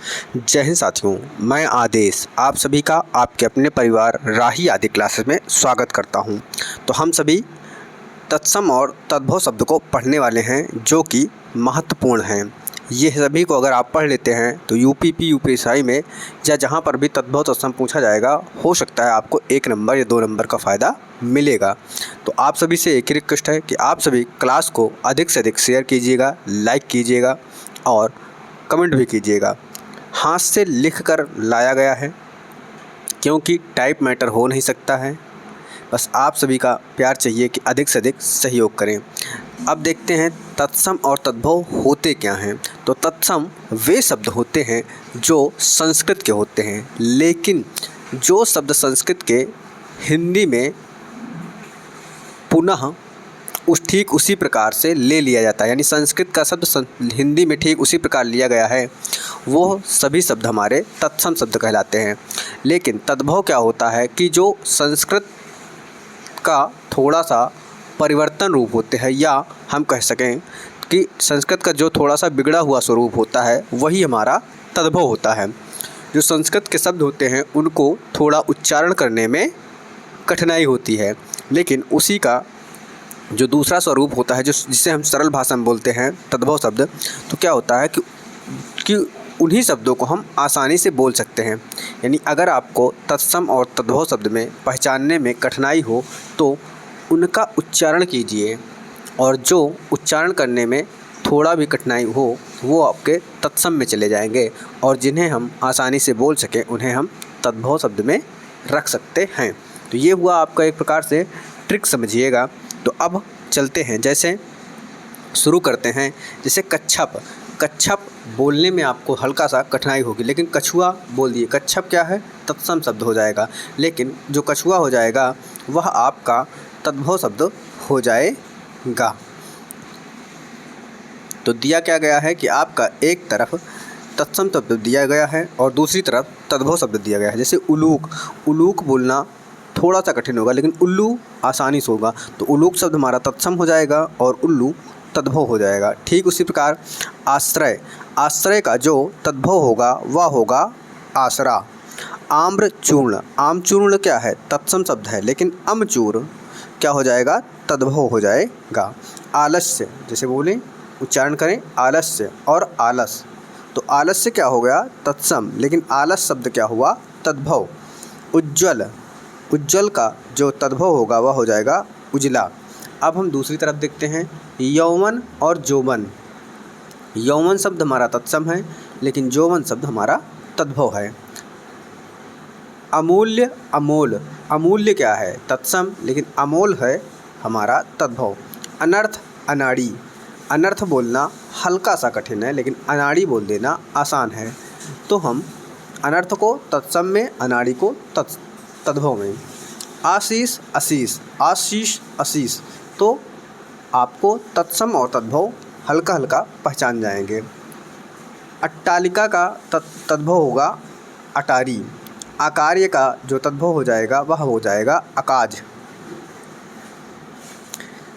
जय हिंद साथियों, मैं आदेश आप सभी का आपके अपने परिवार राही आदि क्लासेस में स्वागत करता हूं। तो हम सभी तत्सम और तद्भव शब्द को पढ़ने वाले हैं जो कि महत्वपूर्ण हैं। ये सभी को अगर आप पढ़ लेते हैं तो यूपीपी यूपीएसआई में या जहां पर भी तद्भव तत्सम पूछा जाएगा, हो सकता है आपको 1 नंबर या 2 नंबर का फ़ायदा मिलेगा। तो आप सभी से एक ही रिक्वेस्ट है कि आप सभी क्लास को अधिक से अधिक शेयर कीजिएगा, लाइक कीजिएगा और कमेंट भी कीजिएगा। हाथ से लिख कर लाया गया है क्योंकि टाइप मैटर हो नहीं सकता है। बस आप सभी का प्यार चाहिए कि अधिक से अधिक सहयोग करें। अब देखते हैं तत्सम और तद्भव होते क्या हैं। तो तत्सम वे शब्द होते हैं जो संस्कृत के होते हैं, लेकिन जो शब्द संस्कृत के हिंदी में पुनः ठीक उसी प्रकार से ले लिया जाता है, यानी संस्कृत का शब्द हिंदी में ठीक उसी प्रकार लिया गया है, वो सभी शब्द हमारे तत्सम शब्द कहलाते हैं। लेकिन तद्भव क्या होता है कि जो संस्कृत का थोड़ा सा परिवर्तन रूप होते हैं, या हम कह सकें कि संस्कृत का जो थोड़ा सा बिगड़ा हुआ स्वरूप होता है वही हमारा तद्भव होता है। जो संस्कृत के शब्द होते हैं उनको थोड़ा उच्चारण करने में कठिनाई होती है, लेकिन उसी का जो दूसरा स्वरूप होता है जिसे हम सरल भाषा में बोलते हैं तद्भव शब्द, तो क्या होता है कि उन्हीं शब्दों को हम आसानी से बोल सकते हैं। यानी अगर आपको तत्सम और तद्भव शब्द में पहचानने में कठिनाई हो तो उनका उच्चारण कीजिए, और जो उच्चारण करने में थोड़ा भी कठिनाई हो वो आपके तत्सम में चले जाएंगे, और जिन्हें हम आसानी से बोल सकें उन्हें हम तद्भव शब्द में रख सकते हैं। तो ये हुआ आपका एक प्रकार से ट्रिक, समझिएगा। तो अब चलते हैं, जैसे शुरू करते हैं। जैसे कच्छप, कच्छप बोलने में आपको हल्का सा कठिनाई होगी, लेकिन कछुआ बोल दिए। कच्छप क्या है? तत्सम शब्द हो जाएगा, लेकिन जो कछुआ हो जाएगा वह आपका तद्भव शब्द हो जाएगा। तो दिया क्या गया है कि आपका एक तरफ तत्सम शब्द दिया गया है और दूसरी तरफ तद्भव शब्द दिया गया है। जैसे उलूक, उलूक बोलना थोड़ा सा कठिन होगा, लेकिन उल्लू आसानी से होगा। तो उलूक शब्द हमारा तत्सम हो जाएगा और उल्लू तद्भव हो जाएगा। ठीक उसी प्रकार आश्रय, आश्रय का जो तद्भव होगा वह होगा आसरा। आम्रचूर्ण, आमचूर्ण क्या है? तत्सम शब्द है, लेकिन अमचूर्ण क्या हो जाएगा? तद्भव हो जाएगा। आलस्य, जैसे बोलें उच्चारण करें आलस्य और आलस, तो आलस्य क्या हो गया? तत्सम, लेकिन आलस शब्द क्या हुआ? तद्भव। उज्ज्वल, उज्ज्वल का जो तद्भव होगा वह हो जाएगा उजला। अब हम दूसरी तरफ देखते हैं, यौवन और जोवन। यौवन शब्द हमारा तत्सम है, लेकिन जोवन शब्द हमारा तद्भव है। अमूल्य, अमोल, अमूल्य क्या है? तत्सम, लेकिन अमोल है हमारा तद्भव। अनर्थ, अनाड़ी, अनर्थ बोलना हल्का सा कठिन है, लेकिन अनाड़ी बोल देना आसान है। तो हम अनर्थ को तत्सम में, अनाड़ी को तद्भव में। आशीष, अशीष, आशीष, अशीष, तो आपको तत्सम और तद्भव हल्का हल्का पहचान जाएंगे। अट्टालिका का तद्भव होगा अटारी। आकार्य का जो तद्भव हो जाएगा वह हो जाएगा अकाज।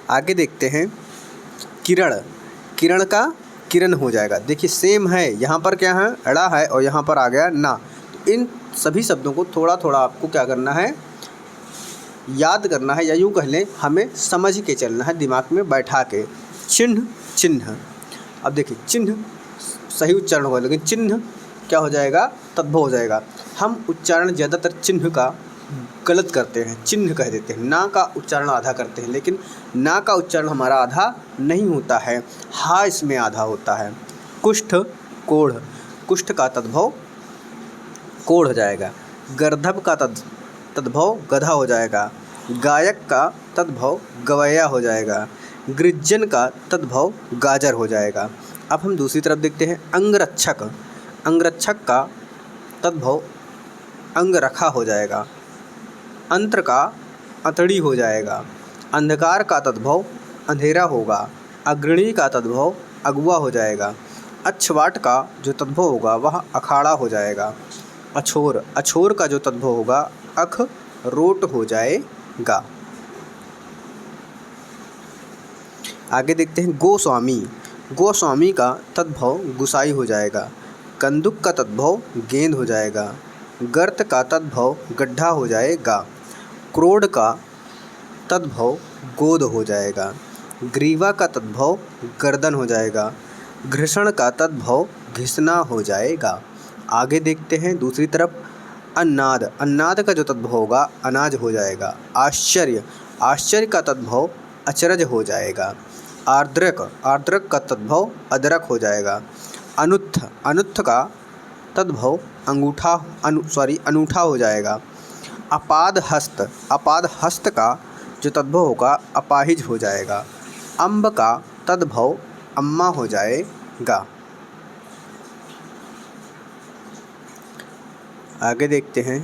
आगे देखते हैं किरण, किरण का किरण हो जाएगा। देखिए सेम है, यहाँ पर क्या है? अड़ा है और यहाँ पर आ गया ना। इन सभी शब्दों को थोड़ा थोड़ा आपको क्या करना है? याद करना है, या यूँ कह लें हमें समझ के चलना है, दिमाग में बैठा के। चिन्ह, चिन्ह, अब देखिए चिन्ह सही उच्चारण होगा, लेकिन चिन्ह क्या हो जाएगा? तद्भव हो जाएगा। हम उच्चारण ज़्यादातर चिन्ह का गलत करते हैं, चिन्ह कह देते हैं। ना का उच्चारण आधा करते हैं, लेकिन ना का उच्चारण हमारा आधा नहीं होता है, हा इसमें आधा होता है। कुष्ठ, कोढ़, कुष्ठ का तद्भव कोढ़ हो जाएगा। गर्दभ का तद्भव गधा हो जाएगा। गायक का तद्भव गवैया हो जाएगा। गृज्जन का तद्भव गाजर हो जाएगा। अब हम दूसरी तरफ देखते हैं अंगरक्षक, अंगरक्षक का तद्भव अंगरखा हो जाएगा। अंत्र का अतड़ी हो जाएगा। अंधकार का तद्भव अंधेरा होगा। अग्रणी का तद्भव अगुआ हो जाएगा। अक्षवाट का जो तद्भव होगा वह अखाड़ा हो जाएगा। अछोर, अछोर का जो तद्भव होगा अखरोट हो जाएगा। आगे देखते हैं गोस्वामी, गोस्वामी का तद्भव गुसाई हो जाएगा। कंदुक का तद्भव गेंद हो जाएगा। गर्त का तद्भव गड्ढा हो जाएगा। क्रोड का तद्भव गोद हो जाएगा। ग्रीवा का तद्भव गर्दन हो जाएगा। घृषण का तद्भव घिसना हो जाएगा। आगे देखते हैं दूसरी तरफ। अन्नाद, अन्नाद का जो तद्भव होगा अनाज हो जाएगा। आश्चर्य, आश्चर्य का तद्भव अचरज हो जाएगा। आर्द्रक, आर्द्रक का तद्भव अदरक हो जाएगा। अनुत्थ, अनुत्थ का तद्भव अंगूठा अनूठा हो जाएगा। अपाद हस्त, अपाद हस्त का जो तद्भव होगा अपाहिज हो जाएगा। अम्ब का तद्भव अम्मा हो जाएगा। आगे देखते हैं।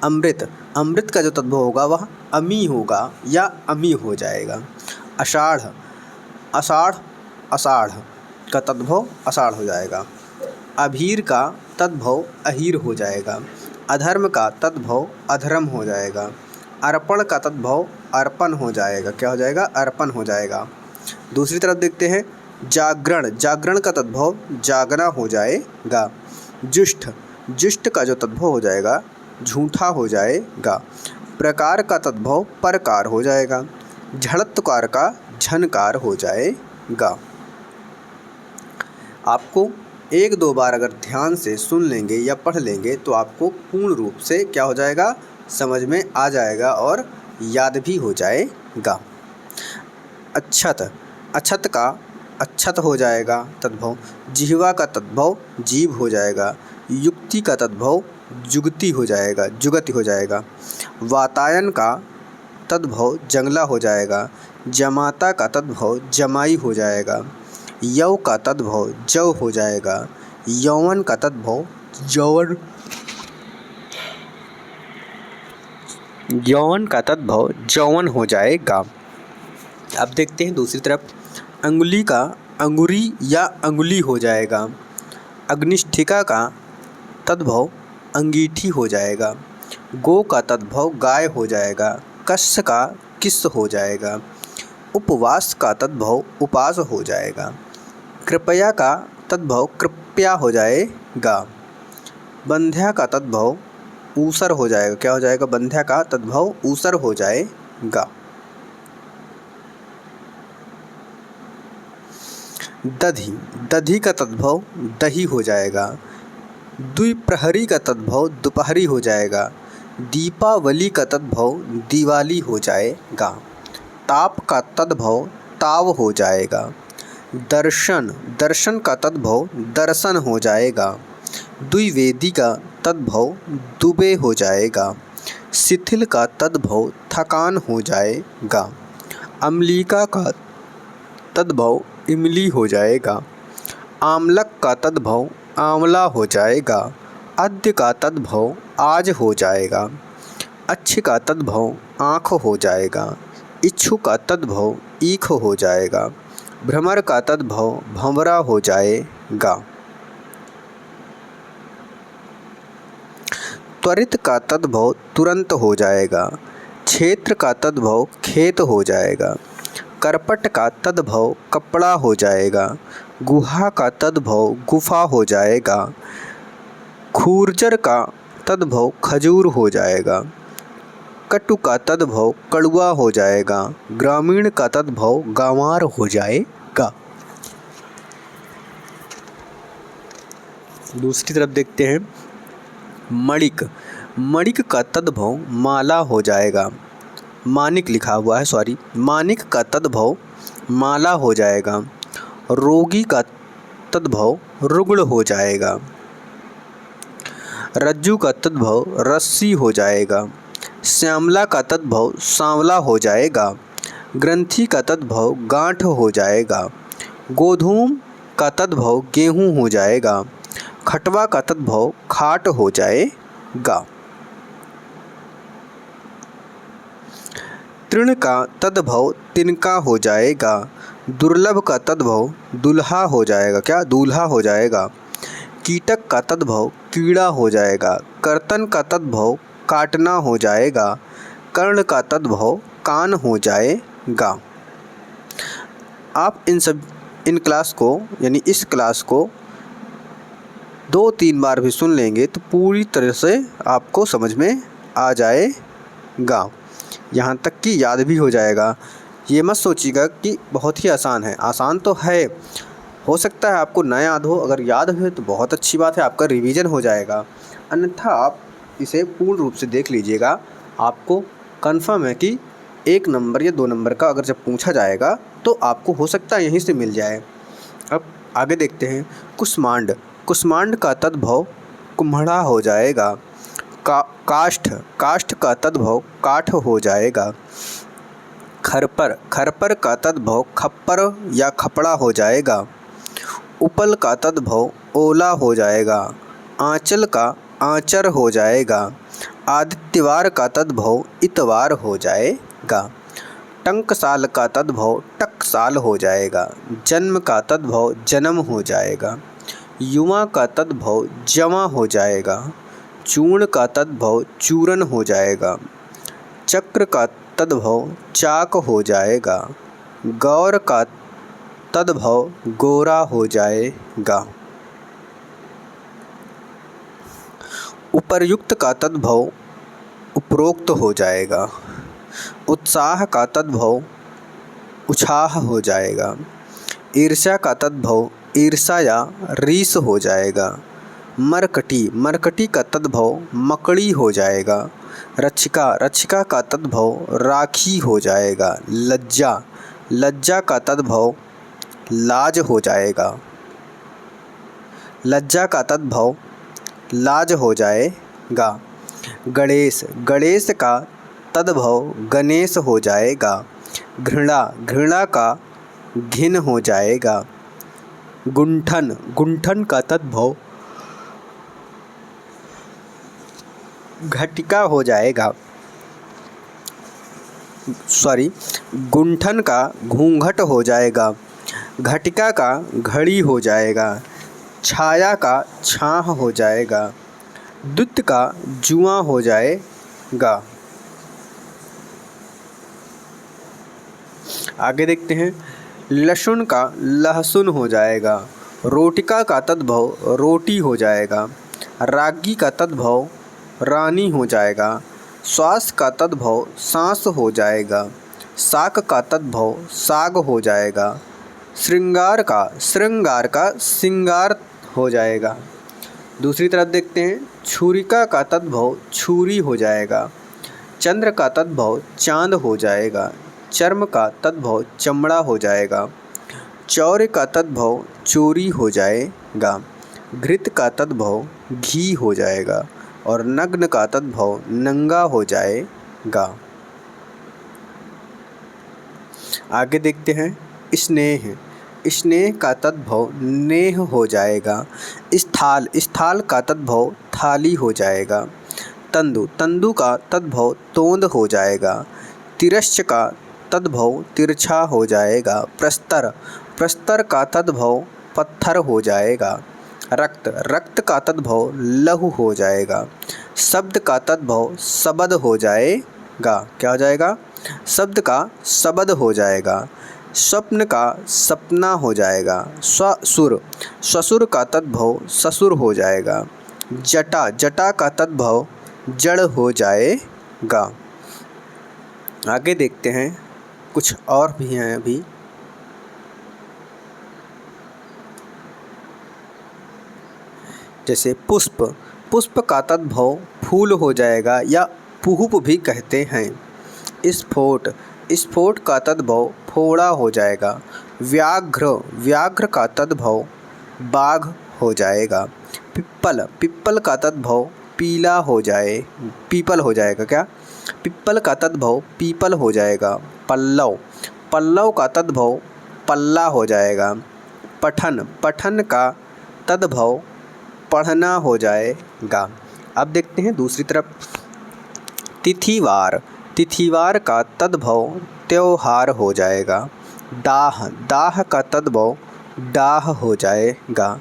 अमृत, अमृत का जो तद्भव होगा वह अमी होगा या अमी हो जाएगा। आषाढ़, आषाढ़ आषाढ़ का तद्भव आषाढ़ हो जाएगा। अभीर का तद्भव अहीर हो जाएगा। अधर्म का तद्भव अधर्म हो जाएगा। अर्पण का तद्भव अर्पण हो जाएगा। क्या हो जाएगा? अर्पण हो जाएगा। दूसरी तरफ देखते हैं। जागरण, जागरण का तद्भव जागना हो जाएगा। जुष्ट, जुष्ट का जो तद्भव हो जाएगा झूठा हो जाएगा। प्रकार का तद्भव परकार हो जाएगा। झड़त्कार का झनकार हो जाएगा। आपको एक दो बार अगर ध्यान से सुन लेंगे या पढ़ लेंगे तो आपको पूर्ण रूप से क्या हो जाएगा? समझ में आ जाएगा और याद भी हो जाएगा। अक्षत, अक्षत का अक्षत हो जाएगा तद्भव। जिह्वा का तद्भव जीभ हो जाएगा। युक्ति का तद्भव जुगति हो जाएगा, जुगति हो जाएगा। वातायन का तद्भव जंगला हो जाएगा। जमाता का तद्भव जमाई हो जाएगा। यव का तद्भव जव हो जाएगा। यौवन का तद्भव यौवन, यौवन का तद्भव जौवन हो जाएगा। अब देखते हैं दूसरी तरफ। अंगुली का अंगुरी या अंगुली हो जाएगा। अग्निष्ठिका का तद्भव अंगीठी हो जाएगा। गो का तद्भव गाय हो जाएगा। कस्य का किस हो जाएगा। उपवास का तद्भव उपास हो जाएगा। कृपया का तद्भव कृपया हो जाएगा। बंध्या का तद्भव ऊसर हो जाएगा। क्या हो जाएगा? बंध्या का तद्भव ऊसर हो जाएगा। दधी, दधी का तद्भव दही हो जाएगा। द्विप्रहरी का तद्भव दोपहरी हो जाएगा। दीपावली का तद्भव दिवाली हो जाएगा। ताप का तद्भव ताव हो जाएगा। दर्शन, दर्शन का तद्भव दर्शन हो जाएगा। द्विवेदी का तद्भव दुबे हो जाएगा। शिथिल का तद्भव थकान हो जाएगा। अम्लिका का तद्भव इमली हो जाएगा। आमलक का तद्भव आंवला हो जाएगा। अद्य का तद्भव आज हो जाएगा। अच्छ का तद्भव आँख हो जाएगा। इच्छु का तद्भव ईख हो जाएगा। भ्रमर का तद्भव भंवरा हो जाएगा। त्वरित का तद्भव तुरंत हो जाएगा। क्षेत्र का तद्भव खेत हो जाएगा। करपट का तद्भव कपड़ा हो जाएगा। गुहा का तद्भव गुफा हो जाएगा। खूर्जर का तद्भव खजूर हो जाएगा। कटु का तद्भव कड़ुआ हो जाएगा। ग्रामीण का तद्भव गंवार हो जाएगा। दूसरी तरफ देखते हैं। मणिक, मणिक का तद्भव माला हो जाएगा। मानिक लिखा हुआ है, सॉरी। मानिक का तद्भव माला हो जाएगा। रोगी का तद्भव रुग्ण हो जाएगा। रज्जू का तद्भव रस्सी हो जाएगा। श्यामला का तद्भव सांवला हो जाएगा। ग्रंथि का तद्भव गांठ हो जाएगा। गोधूम का तद्भव गेहूँ हो जाएगा। खटवा का तद्भव खाट हो जाएगा। तृण का तद्भव तिनका हो जाएगा। दुर्लभ का तद्भव दुल्हा हो जाएगा। क्या? दूल्हा हो जाएगा। कीटक का तद्भव कीड़ा हो जाएगा। कर्तन का तद्भव काटना हो जाएगा। कर्ण का तद्भव कान हो जाएगा। आप इन सब इन क्लास को यानी इस क्लास को 2-3 बार भी सुन लेंगे तो पूरी तरह से आपको समझ में आ जाएगा, यहाँ तक कि याद भी हो जाएगा। ये मत सोचिएगा कि बहुत ही आसान है, आसान तो है, हो सकता है आपको ना याद हो, अगर याद हो तो बहुत अच्छी बात है, आपका रिवीजन हो जाएगा। अन्यथा आप इसे पूर्ण रूप से देख लीजिएगा, आपको कंफर्म है कि 1 नंबर या 2 नंबर का अगर जब पूछा जाएगा तो आपको हो सकता है यहीं से मिल जाए। अब आगे देखते हैं। कुष्मांड, कुष्मांड का तद्भव कुम्हड़ा हो जाएगा। काष्ठ, काष्ठ का तद्भव काठ हो जाएगा। खरपर, खरपर का तद्भव खप्पर या खपड़ा हो जाएगा। उपल का तद्भव ओला हो जाएगा। आंचल का आंचर हो जाएगा। आदित्यवार का तद्भव इतवार हो जाएगा। टंकसाल का तद्भव टकसाल हो जाएगा। जन्म का तद्भव जन्म हो जाएगा। युवा का तद्भव जमा हो जाएगा। चूर्ण का तद्भव चूरन हो जाएगा। चक्र का तद्भव चाक हो जाएगा। गौर का तद्भव गोरा हो जाएगा। उपर्युक्त का तद्भव उपरोक्त हो जाएगा। उत्साह का तद्भव उछाह हो जाएगा। ईर्ष्या का तद्भव ईर्षा या रीस हो जाएगा। मरकटी, मरकटी का तद्भव मकड़ी हो जाएगा। रक्षिका, रक्षिका का तद्भव राखी हो जाएगा। लज्जा, लज्जा का तद्भव लाज हो जाएगा। लज्जा का तद्भव लाज हो जाएगा। गणेश, गणेश का तद्भव गणेश हो जाएगा। घृणा, घृणा का घिन हो जाएगा। गुंठन, गुंठन का तद्भव घटिका हो जाएगा। गुंठन का घूंघट हो जाएगा। घटिका का घड़ी हो जाएगा। छाया का छाह हो जाएगा। दुत्त का जुआ हो जाएगा। आगे देखते हैं। लहसुन का लहसुन हो जाएगा। रोटिका का तद्भव रोटी हो जाएगा। रागी का तद्भव रानी हो जाएगा। श्वास का तद्भव सांस हो जाएगा। शाक का तद्भव साग हो जाएगा। श्रृंगार का श्रृंगार हो जाएगा। दूसरी तरफ देखते हैं। छुरिका का तद्भव छुरी हो जाएगा। चंद्र का तद्भव चांद हो जाएगा। चर्म का तद्भव चमड़ा हो जाएगा। चौर्य का तद्भव चोरी हो जाएगा। घृत का तद्भव घी हो जाएगा और नग्न का तद्भव नंगा हो जाएगा। आगे देखते हैं। स्नेह, स्नेह का तद्भव नेह हो जाएगा। स्थाल, स्थाल का तद्भव थाली हो जाएगा। तंदु, तंदु का तद्भव तोंद हो जाएगा। तिरश्च का तद्भव तिरछा हो जाएगा। प्रस्तर, प्रस्तर का तद्भव पत्थर हो जाएगा। रक्त, रक्त का तद्भव लहू हो जाएगा। शब्द का तद्भव शबद हो जाएगा। क्या हो जाएगा? शब्द का शबद हो जाएगा। स्वप्न का सपना हो जाएगा। स्वसुर, ससुर का तद्भव ससुर हो जाएगा। जटा, जटा का तद्भव जड़ हो जाएगा। आगे देखते हैं, कुछ और भी हैं अभी। जैसे पुष्प, पुष्प का तद्भव फूल हो जाएगा या पुष्प भी कहते हैं। स्फोट, स्फोट का तद्भव फोड़ा हो जाएगा। व्याघ्र, व्याघ्र का तद्भव बाघ हो जाएगा। पिप्पल, पिप्पल का तद्भव पीला हो जाए पीपल हो जाएगा। क्या? पिप्पल का तद्भव पीपल हो जाएगा। पल्लव, पल्लव का तद्भव पल्ला हो जाएगा। पठन, पठन का तद्भव पढ़ना हो जाएगा। अब देखते हैं दूसरी तरफ। तिथिवार, तिथिवार का तद्भव त्योहार हो जाएगा। दाह, दाह का तद्भव डाह हो जाएगा।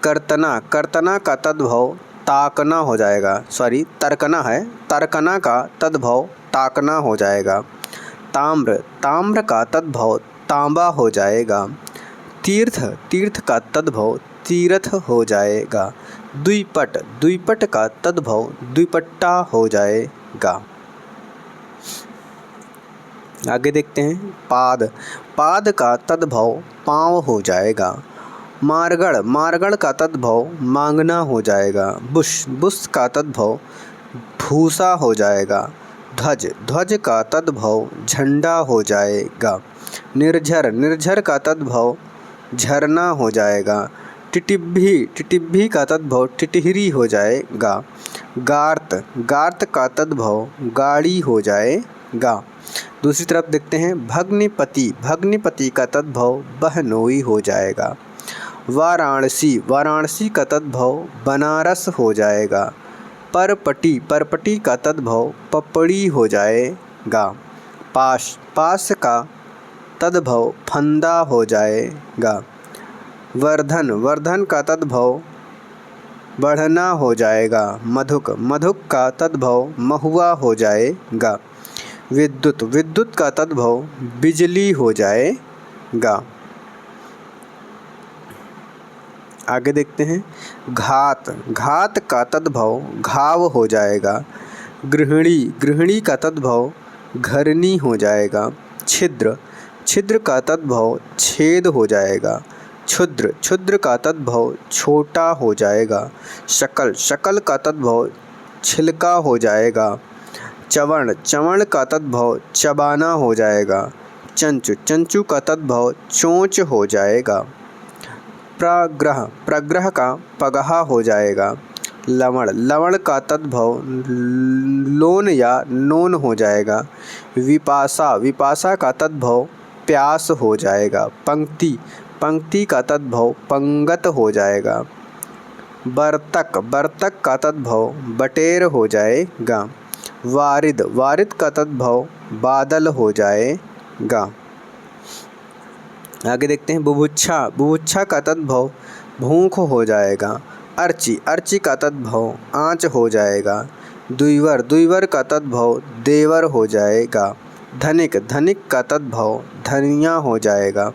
कर्तना, कर्तना का तद्भव ताकना हो जाएगा। तर्कना है, तर्कना का तद्भव ताकना हो जाएगा। ताम्र, ताम्र का तद्भव तांबा हो जाएगा। तीर्थ, तीर्थ का तद्भव तीर्थ हो जाएगा। द्विपट, द्विपट का तद्भव द्विपट्टा हो जाएगा। आगे देखते हैं पाद, पाद का तद्भव पाँव हो जाएगा। मारगढ़, मारगढ़ का तद्भव मांगना हो जाएगा। बुश, बुश का तद्भव भूसा हो जाएगा। ध्वज, ध्वज का तद्भव झंडा हो जाएगा। निर्झर, निर्झर का तद्भव झरना हो जाएगा। टिटिब्भी, टिटिब्भी का तद्भव टिटहरी हो जाएगा। गार्त, गार्त का तद्भव गाड़ी हो जाएगा। दूसरी तरफ देखते हैं भग्निपति, भग्निपति का तद्भव बहनोई हो जाएगा। वाराणसी, वाराणसी का तद्भव बनारस हो जाएगा। परपटी, परपटी का तद्भव पपड़ी हो जाएगा। पाश, पास का तद्भव फंदा हो जाएगा। वर्धन, वर्धन का तद्भव बढ़ना हो जाएगा। मधुक, मधुक का तद्भव महुआ हो जाएगा। विद्युत, विद्युत का तद्भव बिजली हो जाएगा। आगे देखते हैं घात, घात का तद्भव घाव हो जाएगा। गृहिणी, गृहिणी का तद्भव घरनी हो जाएगा। छिद्र, छिद्र का तद्भव छेद हो जाएगा। क्षुद्र, क्षुद्र का तद्भव छोटा हो जाएगा। शकल, शकल का तद्भव छिलका हो जाएगा। चवण, चवण का तद्भव चबाना हो जाएगा। चंचु, चंचु का तद्भव चोंच हो जाएगा। प्रग्रह, प्रग्रह का पगहा हो जाएगा। लवण, लवण का तद्भव लोन या नोन हो जाएगा। विपाशा, विपाशा का तद्भव प्यास हो जाएगा। पंक्ति, पंक्ति का तद्भव पंगत हो जाएगा। बर्तक, बर्तक का तद्भव बटेर हो जाएगा। वारिद, वारिद का तद्भव बादल हो जाएगा। आगे देखते हैं बुभुक्षा, बुभुक्षा का तद्भव भूख हो जाएगा। अर्ची, अर्ची का तद्भव आँच हो जाएगा। द्विवर, द्विवर का तद्भव देवर हो जाएगा। धनिक, धनिक का तद्भव धनिया हो जाएगा।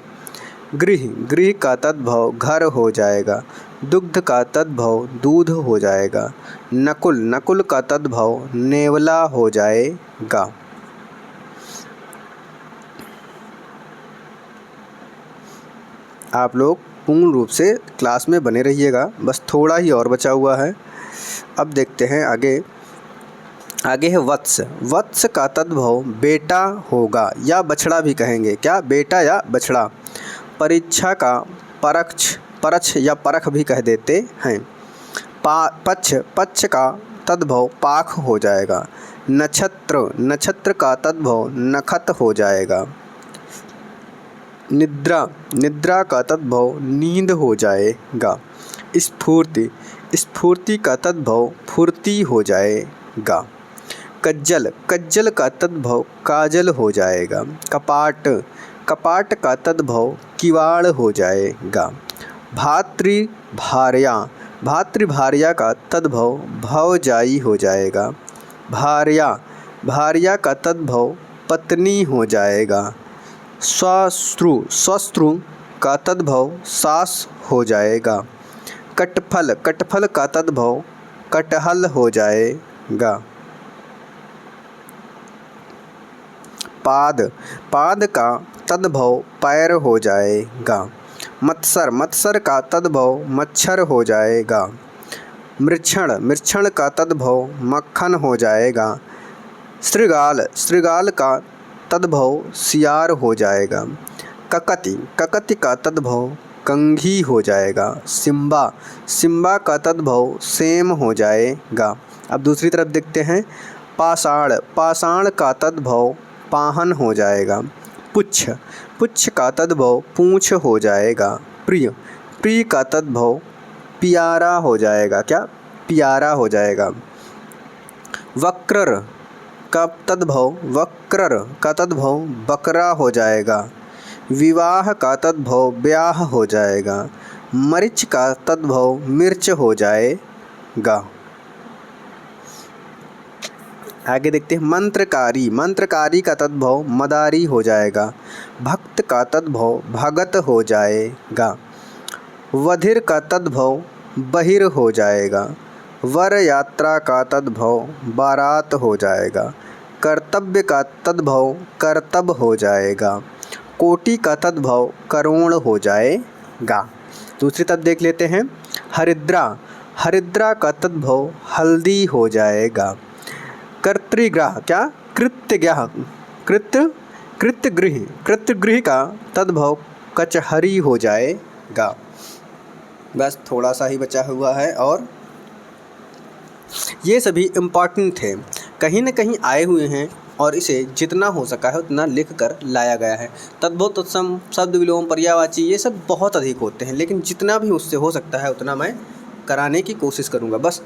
गृह, गृह का तद्भव घर हो जाएगा। दुग्ध का तद्भव दूध हो जाएगा। नकुल, नकुल का तद्भव नेवला हो जाएगा। आप लोग पूर्ण रूप से क्लास में बने रहिएगा, बस थोड़ा ही और बचा हुआ है। अब देखते हैं आगे, आगे है वत्स, वत्स का तद्भव बेटा होगा या बछड़ा भी कहेंगे, क्या बेटा या बछड़ा। परीक्षा का परक्ष, परछ या परख भी कह देते हैं। पक्ष, पक्ष का तद्भव पाख हो जाएगा। नक्षत्र, नक्षत्र का तद्भव नखत हो जाएगा। निद्रा, निद्रा का तद्भव नींद हो जाएगा। स्फूर्ति, स्फूर्ति का तद्भव फुर्ती हो जाएगा। कज्जल, कज्जल का तद्भव काजल हो जाएगा। कपाट, कपाट का तद्भव किवाड़ हो जाएगा। भातृभार्या, भातृभार्या का तद्भव भवजाई हो जाएगा। भार्या, भार्या का तद्भव पत्नी हो जाएगा। स्वश्रु, स्वश्रु का तद्भव सास हो जाएगा। कटफल, कटफल का तद्भव कटहल हो जाएगा। पाद, पाद का तद्भव पैर हो जाएगा। मत्सर, मत्सर का तद्भव मच्छर हो जाएगा। मृक्षण, मृक्षण का तद्भव मक्खन हो जाएगा। श्रृगाल, श्रृगाल का तद्भव सियार हो जाएगा। ककति, ककति का तद्भव कंघी हो जाएगा। सिम्बा, सिम्बा का तद्भव सेम हो जाएगा। अब दूसरी तरफ देखते हैं पाषाण, पाषाण का तद्भव पाहन हो जाएगा। पुच्छ, पुच्छ का तद्भव पूँछ हो जाएगा। प्रिय, प्रिय का तद्भव प्यारा हो जाएगा, क्या प्यारा हो जाएगा। वक्रर का तद्भव, वक्रर का तद्भव बकरा हो जाएगा। विवाह का तद्भव ब्याह हो जाएगा। मरीच का तद्भव मिर्च हो जाएगा। आगे देखते हैं मंत्रकारी। मंत्रकारी का तद्भव मदारी हो जाएगा। भक्त का तद्भव भगत हो जाएगा। वधिर का तद्भव बहिर हो जाएगा। वर यात्रा का तद्भव बारात हो जाएगा। कर्तव्य का तद्भव कर्तव्य हो जाएगा। कोटि का तद्भव करोड़ हो जाएगा। दूसरी तद देख लेते हैं। हरिद्रा। हरिद्रा का तद्भव हल्दी हो जाएगा। कर्तृग्रह क्या कृत्यग्रह कृत्यगृह का तद्भव कचहरी हो जाएगा। बस थोड़ा सा ही बचा हुआ है और ये सभी इम्पॉर्टेंट थे, कहीं ना कहीं आए हुए हैं और इसे जितना हो सका है उतना लिख कर लाया गया है। तद्भव, तत्सम, शब्द विलोम, पर्यायवाची ये सब बहुत अधिक होते हैं, लेकिन जितना भी उससे हो सकता है उतना मैं कराने की कोशिश करूँगा। बस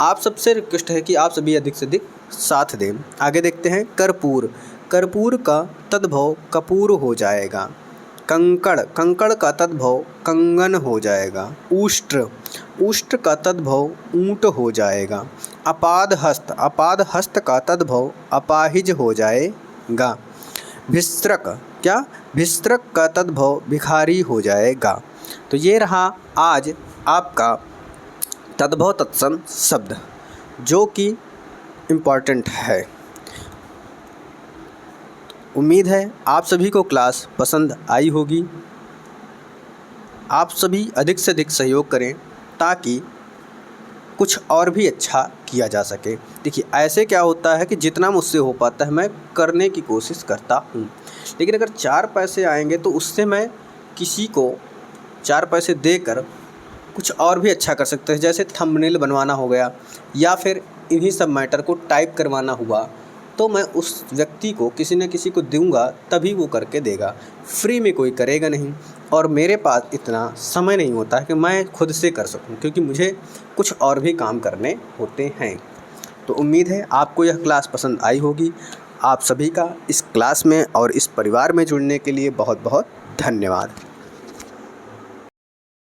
आप सबसे रिक्वेस्ट है कि आप सभी अधिक से अधिक साथ दें। आगे देखते हैं। कर्पूर। कर्पूर का तद्भव कपूर हो जाएगा। कंकड़। कंकड़ का तद्भव कंगन हो जाएगा। उष्ट्र। उष्ट्र का तद्भव ऊँट हो जाएगा। अपाद हस्त। अपाद हस्त का तद्भव अपाहिज हो जाएगा। भिस्त्रक क्या भिस्त्रक का तद्भव भिखारी हो जाएगा। तो ये रहा आज आपका तद्भव तत्सम शब्द जो कि इम्पॉर्टेंट है। उम्मीद है आप सभी को क्लास पसंद आई होगी। आप सभी अधिक से अधिक सहयोग करें ताकि कुछ और भी अच्छा किया जा सके। देखिए ऐसे क्या होता है कि जितना मुझसे हो पाता है मैं करने की कोशिश करता हूँ, लेकिन अगर 4 पैसे आएंगे तो उससे मैं किसी को 4 पैसे देकर कुछ और भी अच्छा कर सकते हैं। जैसे थंबनेल बनवाना हो गया या फिर इन्हीं सब मैटर को टाइप करवाना हुआ, तो मैं उस व्यक्ति को किसी न किसी को दूंगा तभी वो करके देगा। फ्री में कोई करेगा नहीं और मेरे पास इतना समय नहीं होता है कि मैं खुद से कर सकूं, क्योंकि मुझे कुछ और भी काम करने होते हैं। तो उम्मीद है आपको यह क्लास पसंद आई होगी। आप सभी का इस क्लास में और इस परिवार में जुड़ने के लिए बहुत बहुत धन्यवाद।